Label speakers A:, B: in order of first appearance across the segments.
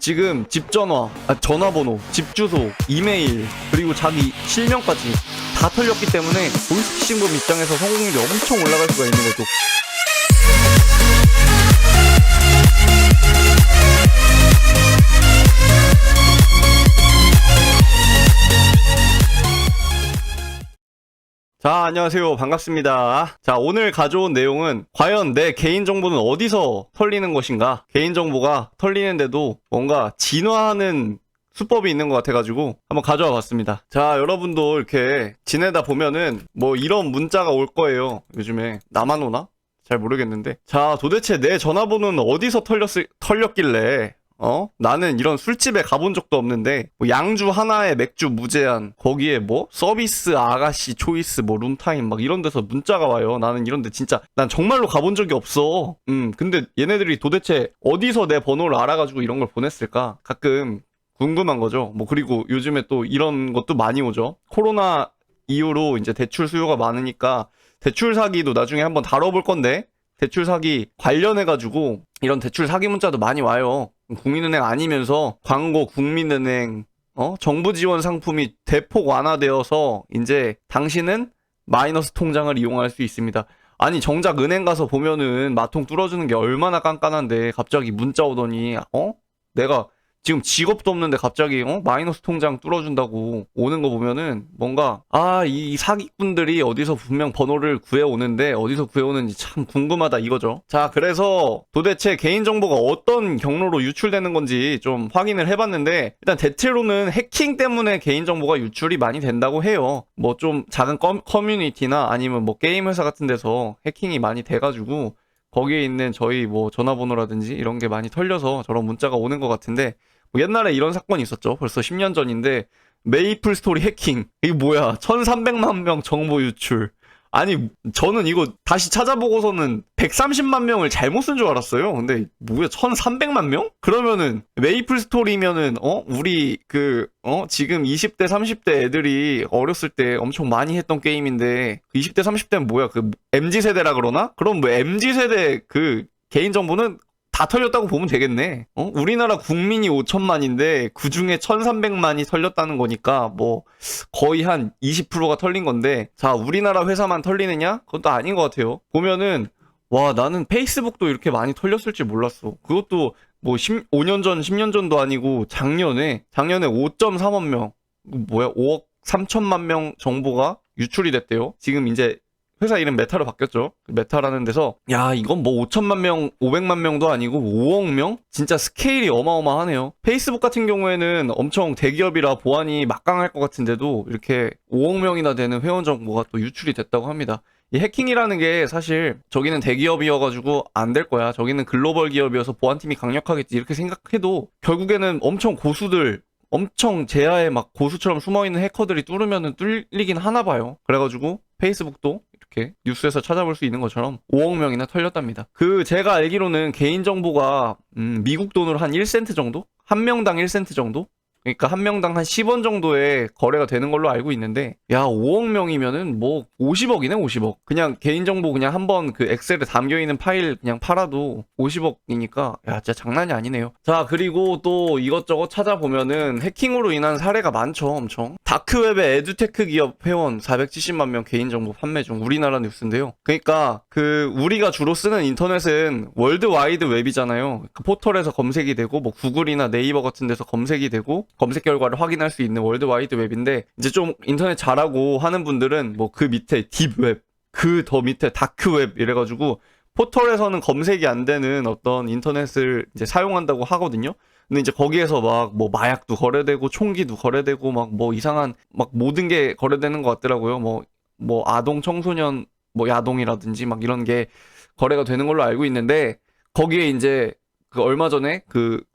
A: 지금 집 전화, 전화번호, 집 주소, 이메일, 그리고 자기 실명까지 다 털렸기 때문에 보이스피싱범 입장에서 성공률이 엄청 올라갈 수가 있는 거죠. 자, 안녕하세요. 반갑습니다. 자, 오늘 가져온 내용은 과연 내 개인정보는 어디서 털리는 것인가? 개인정보가 털리는데도 뭔가 진화하는 수법이 있는 것 같아가지고 한번 가져와 봤습니다. 자, 여러분도 이렇게 지내다 보면은 뭐 이런 문자가 올 거예요. 요즘에 나만 오나? 잘 모르겠는데. 자, 도대체 내 전화번호는 어디서 털렸길래 나는 이런 술집에 가본 적도 없는데 뭐 양주 하나에 맥주 무제한, 거기에 뭐 서비스 아가씨 초이스 뭐 룸타임 막 이런 데서 문자가 와요. 나는 이런 데 진짜 난 정말로 가본 적이 없어. 근데 얘네들이 도대체 어디서 내 번호를 알아가지고 이런 걸 보냈을까? 가끔 궁금한 거죠. 뭐 그리고 요즘에 또 이런 것도 많이 오죠. 코로나 이후로 이제 대출 수요가 많으니까 대출 사기도 나중에 한번 다뤄볼 건데, 대출 사기 관련해가지고 이런 대출 사기 문자도 많이 와요. 국민은행 아니면서 광고 국민은행, 정부 지원 상품이 대폭 완화되어서 이제 당신은 마이너스 통장을 이용할 수 있습니다. 아니, 정작 은행 가서 보면은 마통 뚫어주는 게 얼마나 깐깐한데 갑자기 문자 오더니 내가 지금 직업도 없는데 갑자기 마이너스 통장 뚫어준다고 오는 거 보면은 뭔가 이 사기꾼들이 어디서 분명 번호를 구해오는데 어디서 구해오는지 참 궁금하다 이거죠. 자, 그래서 도대체 개인정보가 어떤 경로로 유출되는 건지 좀 확인을 해봤는데, 일단 대체로는 해킹 때문에 개인정보가 유출이 많이 된다고 해요. 뭐 좀 작은 커뮤니티나 아니면 뭐 게임 회사 같은 데서 해킹이 많이 돼가지고 거기에 있는 저희 뭐 전화번호라든지 이런 게 많이 털려서 저런 문자가 오는 것 같은데, 뭐 옛날에 이런 사건이 있었죠. 벌써 10년 전인데 메이플 스토리 해킹. 이게 뭐야? 1300만 명 정보 유출. 아니, 저는 이거 다시 찾아보고서는 130만 명을 잘못 쓴 줄 알았어요. 근데 뭐야, 1300만 명? 그러면은 메이플 스토리면은 우리 지금 20대 30대 애들이 어렸을 때 엄청 많이 했던 게임인데, 20대 30대는 뭐야, 그 MZ세대라 그러나? 그럼 뭐 MZ세대 그 개인정보는 다 털렸다고 보면 되겠네. 우리나라 국민이 5천만인데 그 중에 1300만이 털렸다는 거니까 뭐 거의 한 20%가 털린 건데, 자, 우리나라 회사만 털리느냐? 그건 또 아닌 것 같아요. 보면은 와, 나는 페이스북도 이렇게 많이 털렸을 줄 몰랐어. 그것도 뭐 5년 전, 10년 전도 아니고 작년에 5.3억 명, 뭐야, 5억 3천만 명 정보가 유출이 됐대요. 지금 이제 회사 이름 메타로 바뀌었죠. 메타라는 데서 야, 이건 뭐 5천만 명, 500만 명도 아니고 5억 명? 진짜 스케일이 어마어마하네요. 페이스북 같은 경우에는 엄청 대기업이라 보안이 막강할 것 같은데도 이렇게 5억 명이나 되는 회원 정보가 또 유출이 됐다고 합니다. 이 해킹이라는 게 사실 저기는 대기업이어가지고 안 될 거야, 저기는 글로벌 기업이어서 보안팀이 강력하겠지 이렇게 생각해도 결국에는 엄청 고수들, 엄청 제야에 막 고수처럼 숨어있는 해커들이 뚫으면은 뚫리긴 하나 봐요. 그래가지고 페이스북도 이렇게 뉴스에서 찾아볼 수 있는 것처럼 5억 명이나 털렸답니다. 제가 알기로는 개인정보가 미국 돈으로 한 1센트 정도? 한 명당 1센트 정도? 그러니까 한 명당 한 10원 정도의 거래가 되는 걸로 알고 있는데, 야, 5억 명이면은 뭐 50억이네, 50억. 그냥 개인정보 그냥 한번 그 엑셀에 담겨있는 파일 그냥 팔아도 50억이니까 야, 진짜 장난이 아니네요. 자, 그리고 또 이것저것 찾아보면은 해킹으로 인한 사례가 많죠, 엄청. 다크웹의 에듀테크 기업 회원 470만 명 개인정보 판매 중, 우리나라 뉴스인데요. 그러니까 우리가 주로 쓰는 인터넷은 월드와이드 웹이잖아요. 그 포털에서 검색이 되고 뭐 구글이나 네이버 같은 데서 검색이 되고 검색 결과를 확인할 수 있는 월드와이드 웹인데, 이제 좀 인터넷 잘하고 하는 분들은 뭐 그 밑에 딥웹, 그 더 밑에 다크웹 이래가지고 포털에서는 검색이 안 되는 어떤 인터넷을 이제 사용한다고 하거든요. 근데 이제 거기에서 막 뭐 마약도 거래되고 총기도 거래되고 막 뭐 이상한 막 모든 게 거래되는 것 같더라고요. 뭐 아동 청소년 뭐 야동이라든지 막 이런 게 거래가 되는 걸로 알고 있는데, 거기에 이제 얼마 전에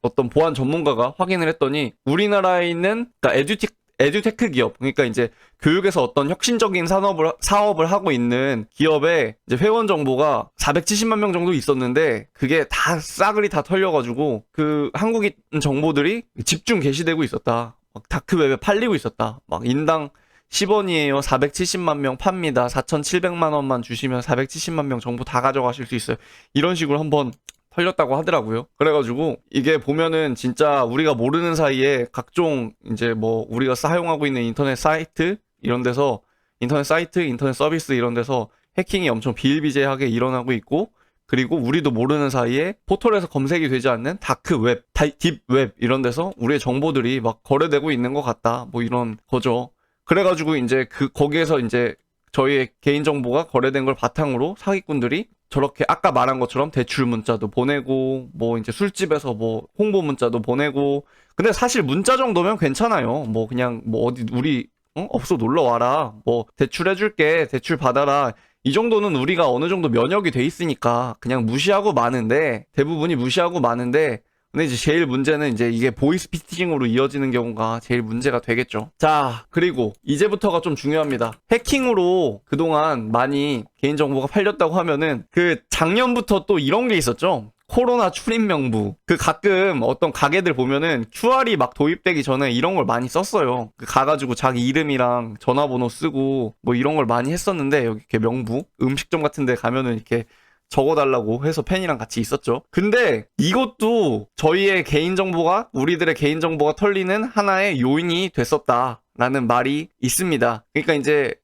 A: 어떤 보안 전문가가 확인을 했더니 우리나라에 있는 그러니까 에듀테크 기업, 그러니까 이제 교육에서 어떤 혁신적인 사업을 하고 있는 기업의 이제 회원 정보가 470만 명 정도 있었는데, 그게 다 싸그리 다 털려가지고 한국인 정보들이 집중 게시되고 있었다. 막 다크웹에 팔리고 있었다. 막 인당 10원이에요. 470만 명 팝니다. 4,700만 원만 주시면 470만 명 정보 다 가져가실 수 있어요. 이런 식으로 한번 털렸다고 하더라고요. 그래가지고 이게 보면은 진짜 우리가 모르는 사이에 각종 이제 뭐 우리가 사용하고 있는 인터넷 사이트 이런 데서 인터넷 사이트, 인터넷 서비스 이런 데서 해킹이 엄청 비일비재하게 일어나고 있고, 그리고 우리도 모르는 사이에 포털에서 검색이 되지 않는 다크웹, 딥웹 이런 데서 우리의 정보들이 막 거래되고 있는 것 같다. 뭐 이런 거죠. 그래가지고 이제 거기에서 이제 저희의 개인정보가 거래된 걸 바탕으로 사기꾼들이 저렇게 아까 말한 것처럼 대출 문자도 보내고, 뭐 이제 술집에서 뭐 홍보 문자도 보내고. 근데 사실 문자 정도면 괜찮아요. 뭐 그냥 뭐 어디 우리 업소 놀러 와라, 뭐 대출해줄게, 대출 받아라, 이 정도는 우리가 어느 정도 면역이 돼 있으니까 그냥 무시하고 마는데, 대부분이 무시하고 마는데, 근데 이제 제일 문제는 이제 이게 보이스피싱으로 이어지는 경우가 제일 문제가 되겠죠. 자, 그리고 이제부터가 좀 중요합니다. 해킹으로 그동안 많이 개인정보가 팔렸다고 하면은 작년부터 또 이런 게 있었죠. 코로나 출입 명부. 가끔 어떤 가게들 보면은 QR이 막 도입되기 전에 이런 걸 많이 썼어요. 가가지고 자기 이름이랑 전화번호 쓰고 뭐 이런 걸 많이 했었는데, 여기 이렇게 명부, 음식점 같은 데 가면은 이렇게 적어달라고 해서 펜이랑 같이 있었죠. 근데 이것도 저희의 개인정보가, 우리들의 개인정보가 털리는 하나의 요인이 됐었다라는 말이 있습니다. 그러니까 이제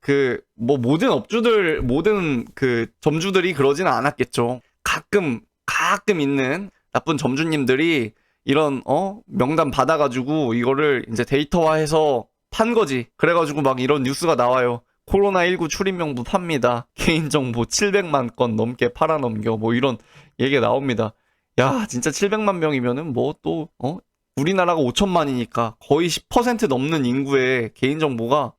A: 뭐 모든 업주들, 모든 점주들이 그러지는 않았겠죠. 가끔 있는 나쁜 점주님들이 이런 명단 받아가지고 이거를 이제 데이터화해서 판 거지. 그래가지고 막 이런 뉴스가 나와요. 코로나19 출입명부 팝니다. 개인정보 700만 건 넘게 팔아넘겨. 뭐 이런 얘기가 나옵니다. 야, 진짜 700만 명이면은 뭐 또 우리나라가 5천만이니까 거의 10% 넘는 인구의 개인정보가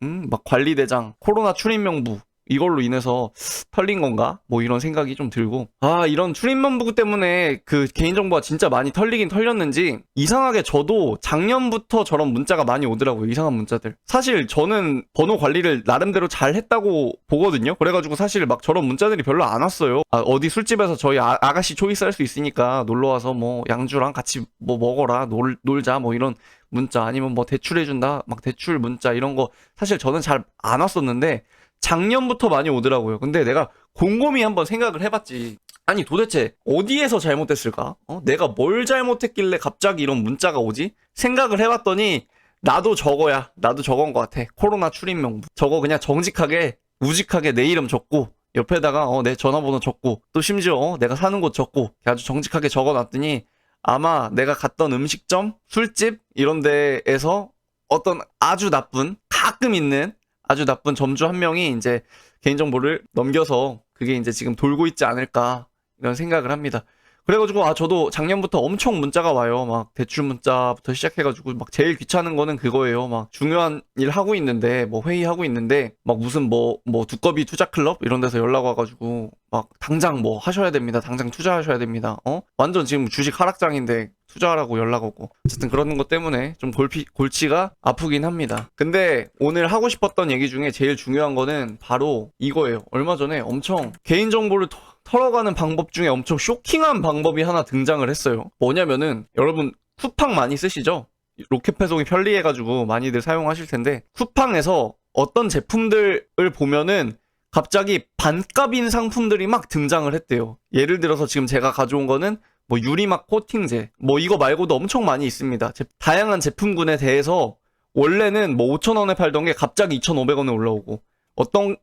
A: 막 관리대장, 코로나 출입명부 이걸로 인해서 털린 건가? 뭐 이런 생각이 좀 들고, 이런 출입명부 때문에 개인정보가 진짜 많이 털리긴 털렸는지, 이상하게 저도 작년부터 저런 문자가 많이 오더라고요. 이상한 문자들. 사실 저는 번호 관리를 나름대로 잘 했다고 보거든요. 그래가지고 사실 막 저런 문자들이 별로 안 왔어요. 어디 술집에서 저희 아가씨 초이스 할 수 있으니까 놀러와서 뭐 양주랑 같이 뭐 먹어라, 놀자, 뭐 이런 문자, 아니면 뭐 대출해준다, 막 대출 문자 이런 거 사실 저는 잘 안 왔었는데 작년부터 많이 오더라고요. 근데 내가 곰곰이 한번 생각을 해봤지. 아니 도대체 어디에서 잘못됐을까? 내가 뭘 잘못했길래 갑자기 이런 문자가 오지? 생각을 해봤더니 나도 저거야. 나도 저건 것 같아. 코로나 출입명부. 저거 그냥 정직하게 우직하게 내 이름 적고 옆에다가 내 전화번호 적고, 또 심지어 내가 사는 곳 적고 아주 정직하게 적어놨더니, 아마 내가 갔던 음식점, 술집 이런 데에서 어떤 아주 나쁜, 가끔 있는 아주 나쁜 점주 한 명이 이제 개인정보를 넘겨서 그게 이제 지금 돌고 있지 않을까, 이런 생각을 합니다. 그래가지고 저도 작년부터 엄청 문자가 와요. 막 대출 문자부터 시작해가지고 막 제일 귀찮은 거는 그거예요. 막 중요한 일 하고 있는데, 뭐 회의하고 있는데 막 무슨 뭐 두꺼비 투자클럽 이런 데서 연락 와가지고 막 당장 뭐 하셔야 됩니다. 당장 투자하셔야 됩니다. 완전 지금 주식 하락장인데 투자하라고 연락 오고. 어쨌든 그런 것 때문에 좀 골치가 아프긴 합니다. 근데 오늘 하고 싶었던 얘기 중에 제일 중요한 거는 바로 이거예요. 얼마 전에 엄청 개인정보를 털어가는 방법 중에 엄청 쇼킹한 방법이 하나 등장을 했어요. 뭐냐면은, 여러분 쿠팡 많이 쓰시죠? 로켓 배송이 편리해가지고 많이들 사용하실 텐데, 쿠팡에서 어떤 제품들을 보면은 갑자기 반값인 상품들이 막 등장을 했대요. 예를 들어서 지금 제가 가져온 거는 뭐 유리막 코팅제, 뭐 이거 말고도 엄청 많이 있습니다. 다양한 제품군에 대해서 원래는 뭐 5,000원에 팔던 게 갑자기 2,500원에 올라오고,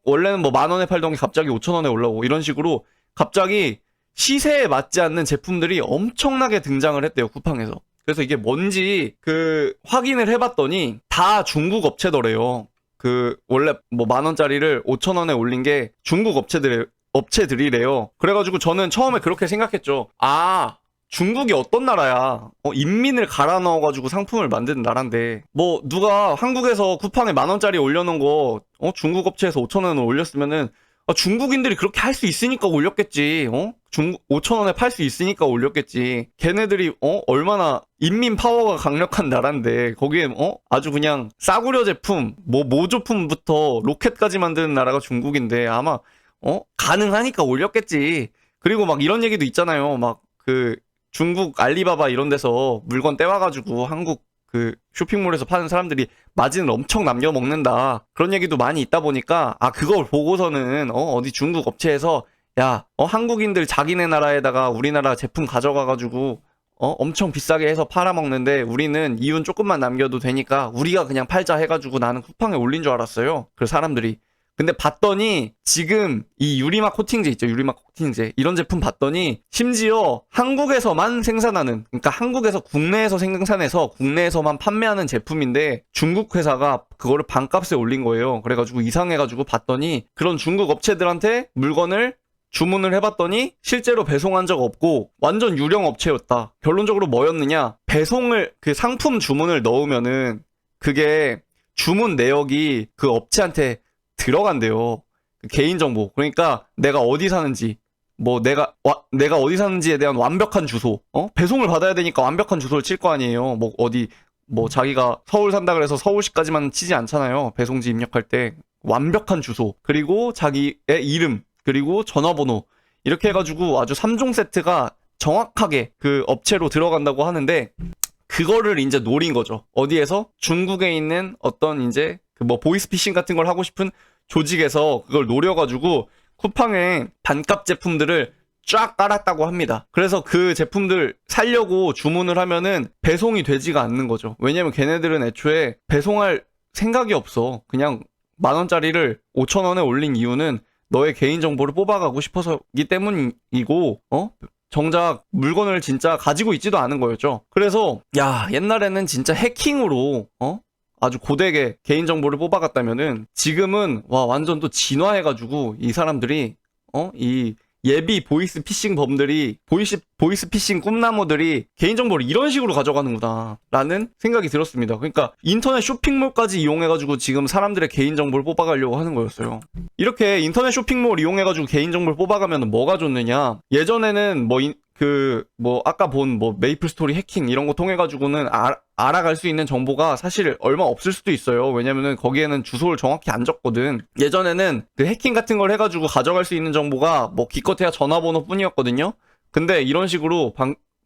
A: 원래는 뭐 10,000원에 팔던 게 갑자기 5,000원에 올라오고, 이런 식으로 갑자기 시세에 맞지 않는 제품들이 엄청나게 등장을 했대요, 쿠팡에서. 그래서 이게 뭔지 확인을 해봤더니 다 중국 업체더래요. 원래 뭐 10,000원짜리를 5,000원에 올린 게 중국 업체들이래요. 그래가지고 저는 처음에 그렇게 생각했죠. 중국이 어떤 나라야? 인민을 갈아 넣어가지고 상품을 만드는 나라인데, 뭐 누가 한국에서 쿠팡에 10,000원짜리 올려놓은 거 중국 업체에서 5,000원을 올렸으면은 중국인들이 그렇게 할 수 있으니까 올렸겠지. 5,000원에 팔 수 있으니까 올렸겠지. 걔네들이 얼마나 인민 파워가 강력한 나라인데, 거기에 아주 그냥 싸구려 제품, 뭐 모조품부터 로켓까지 만드는 나라가 중국인데, 아마 가능하니까 올렸겠지. 그리고 막 이런 얘기도 있잖아요. 막 중국 알리바바 이런 데서 물건 떼와가지고 한국 쇼핑몰에서 파는 사람들이 마진을 엄청 남겨먹는다, 그런 얘기도 많이 있다 보니까 그걸 보고서는 어디 중국 업체에서 야, 한국인들 자기네 나라에다가 우리나라 제품 가져가가지고 엄청 비싸게 해서 팔아먹는데 우리는 이윤 조금만 남겨도 되니까 우리가 그냥 팔자 해가지고 나는 쿠팡에 올린 줄 알았어요. 그 사람들이. 근데 봤더니 지금 이 유리막 코팅제 있죠. 유리막 코팅제. 이런 제품 봤더니 심지어 한국에서만 생산하는, 그러니까 한국에서 국내에서 생산해서 국내에서만 판매하는 제품인데 중국 회사가 그거를 반값에 올린 거예요. 그래가지고 이상해가지고 봤더니 그런 중국 업체들한테 물건을 주문을 해봤더니 실제로 배송한 적 없고 완전 유령 업체였다. 결론적으로 뭐였느냐? 배송을, 그 상품 주문을 넣으면은 그게 주문 내역이 그 업체한테 들어간대요. 개인정보. 그러니까 내가 어디 사는지, 뭐 내가 어디 사는지에 대한 완벽한 주소, 배송을 받아야 되니까 완벽한 주소를 칠 거 아니에요. 뭐 어디, 뭐 자기가 서울 산다 그래서 서울시까지만 치지 않잖아요. 배송지 입력할 때. 완벽한 주소, 그리고 자기의 이름, 그리고 전화번호, 이렇게 해가지고 아주 3종 세트가 정확하게 그 업체로 들어간다고 하는데, 그거를 이제 노린 거죠. 어디에서? 중국에 있는 어떤 이제 그 뭐 보이스피싱 같은 걸 하고 싶은 조직에서 그걸 노려가지고 쿠팡에 반값 제품들을 쫙 깔았다고 합니다. 그래서 그 제품들 살려고 주문을 하면은 배송이 되지가 않는 거죠. 왜냐면 걔네들은 애초에 배송할 생각이 없어. 그냥 10,000원짜리를 5,000원에 올린 이유는 너의 개인정보를 뽑아가고 싶어서기 때문이고, 정작 물건을 진짜 가지고 있지도 않은 거였죠. 그래서 야, 옛날에는 진짜 해킹으로 아주 고되게 개인정보를 뽑아갔다면은 지금은 와, 완전 또 진화해가지고 이 사람들이 이 예비 보이스 피싱 범들이, 보이스 피싱 꿈나무들이 개인정보를 이런 식으로 가져가는구나 라는 생각이 들었습니다. 그러니까 인터넷 쇼핑몰까지 이용해가지고 지금 사람들의 개인정보를 뽑아가려고 하는 거였어요. 이렇게 인터넷 쇼핑몰 이용해가지고 개인정보를 뽑아가면 뭐가 좋느냐? 예전에는 아까 본 메이플 스토리 해킹 이런 거 통해가지고는 알아갈 수 있는 정보가 사실 얼마 없을 수도 있어요. 왜냐면은 거기에는 주소를 정확히 안 적거든. 예전에는 그 해킹 같은 걸 해가지고 가져갈 수 있는 정보가 뭐 기껏해야 전화번호 뿐이었거든요. 근데 이런 식으로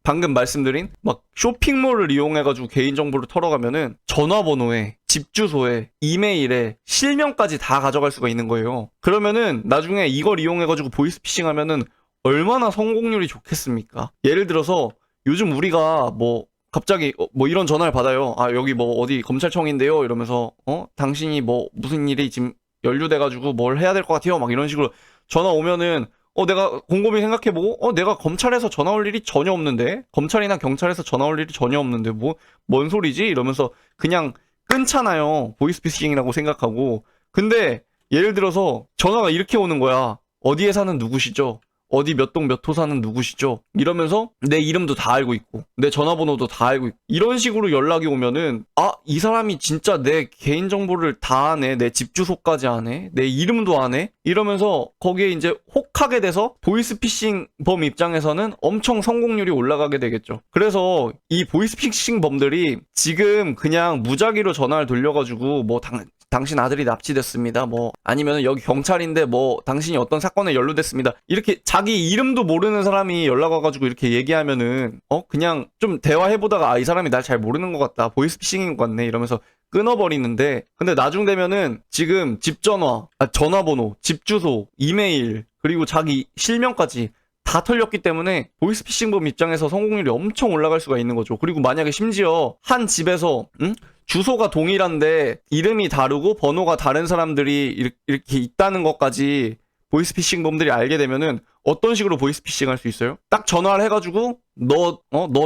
A: 방금 말씀드린 막 쇼핑몰을 이용해가지고 개인정보를 털어가면은 전화번호에, 집 주소에, 이메일에, 실명까지 다 가져갈 수가 있는 거예요. 그러면은 나중에 이걸 이용해가지고 보이스피싱 하면은 얼마나 성공률이 좋겠습니까? 예를 들어서 요즘 우리가 뭐 갑자기 뭐 이런 전화를 받아요. 아, 여기 뭐 어디 검찰청인데요. 이러면서 당신이 뭐 무슨 일이 지금 연루돼가지고 뭘 해야 될 것 같아요. 막 이런 식으로 전화 오면은 내가 곰곰이 생각해보고 내가 검찰에서 전화 올 일이 전혀 없는데, 검찰이나 경찰에서 전화 올 일이 전혀 없는데 뭔 소리지? 이러면서 그냥 끊잖아요. 보이스피싱이라고 생각하고. 근데 예를 들어서 전화가 이렇게 오는 거야. 어디에 사는 누구시죠? 어디 몇 동 몇 호 사는 누구시죠? 이러면서 내 이름도 다 알고 있고 내 전화번호도 다 알고 있고 이런 식으로 연락이 오면은 이 사람이 진짜 내 개인정보를 다 아네, 내 집 주소까지 아네, 내 이름도 아네, 이러면서 거기에 이제 혹하게 돼서 보이스피싱 범 입장에서는 엄청 성공률이 올라가게 되겠죠. 그래서 이 보이스피싱 범들이 지금 그냥 무작위로 전화를 돌려가지고 뭐 당신 아들이 납치됐습니다. 뭐 아니면 여기 경찰인데 뭐 당신이 어떤 사건에 연루됐습니다. 이렇게 자기 이름도 모르는 사람이 연락 와가지고 이렇게 얘기하면은 그냥 좀 대화해보다가 이 사람이 날 잘 모르는 것 같다, 보이스피싱인 것 같네 이러면서 끊어버리는데, 근데 나중 되면은 지금 집 전화번호, 집 주소, 이메일, 그리고 자기 실명까지 다 털렸기 때문에 보이스피싱범 입장에서 성공률이 엄청 올라갈 수가 있는 거죠. 그리고 만약에 심지어 한 집에서 주소가 동일한데 이름이 다르고 번호가 다른 사람들이 이렇게 있다는 것까지 보이스피싱범들이 알게 되면은 어떤 식으로 보이스피싱 할 수 있어요? 딱 전화를 해가지고 너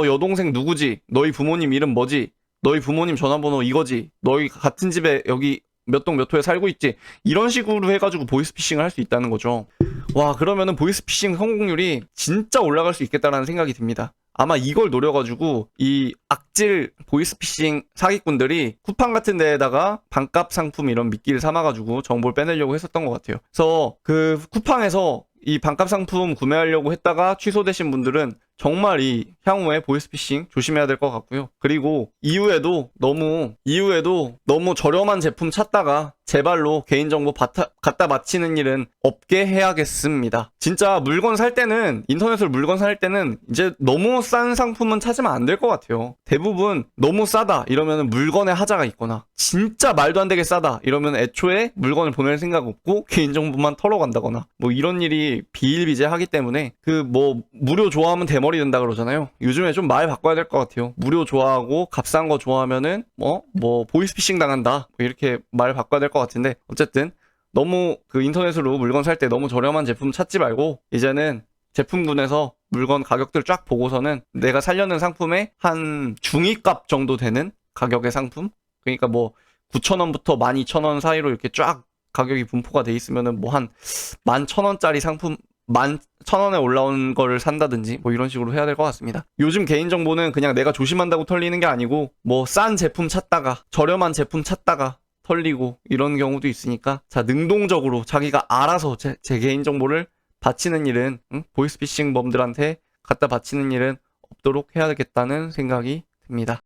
A: 여동생 누구지? 너희 부모님 이름 뭐지? 너희 부모님 전화번호 이거지? 너희 같은 집에 여기 몇 동 몇 호에 살고 있지? 이런 식으로 해가지고 보이스피싱을 할 수 있다는 거죠. 와, 그러면은 보이스피싱 성공률이 진짜 올라갈 수 있겠다라는 생각이 듭니다. 아마 이걸 노려가지고 이 악질 보이스피싱 사기꾼들이 쿠팡 같은 데에다가 반값 상품 이런 미끼를 삼아가지고 정보를 빼내려고 했었던 것 같아요. 그래서 그 쿠팡에서 이 반값 상품 구매하려고 했다가 취소되신 분들은 정말 이 향후에 보이스피싱 조심해야 될 것 같고요. 그리고 이후에도 너무 저렴한 제품 찾다가 제발로 개인정보 갖다 바치는 일은 없게 해야겠습니다. 진짜 물건 살 때는, 인터넷으로 물건 살 때는 이제 너무 싼 상품은 찾으면 안 될 것 같아요. 대부분 너무 싸다 이러면 물건에 하자가 있거나, 진짜 말도 안 되게 싸다 이러면 애초에 물건을 보낼 생각 없고 개인정보만 털어간다거나, 뭐 이런 일이 비일비재하기 때문에 그 뭐 무료 좋아하면 대머리 된다 그러잖아요. 요즘에 좀 말 바꿔야 될 것 같아요. 무료 좋아하고 값싼 거 좋아하면은 뭐 보이스피싱 당한다, 뭐 이렇게 말 바꿔야 될 것 같은데, 어쨌든 너무 그 인터넷으로 물건 살 때 너무 저렴한 제품 찾지 말고 이제는 제품군에서 물건 가격들 쫙 보고서는 내가 살려는 상품의 한 중위값 정도 되는 가격의 상품, 그러니까 뭐 9,000원부터 12,000원 사이로 이렇게 쫙 가격이 분포가 돼 있으면은 뭐 한 11,000원짜리 상품 11,000원에 올라온 거를 산다든지 뭐 이런 식으로 해야 될 것 같습니다. 요즘 개인정보는 그냥 내가 조심한다고 털리는 게 아니고 뭐 싼 제품 찾다가 저렴한 제품 찾다가 털리고 이런 경우도 있으니까, 자, 능동적으로 자기가 알아서 제 개인정보를 바치는 일은, 보이스피싱범들한테 갖다 바치는 일은 없도록 해야 되겠다는 생각이 듭니다.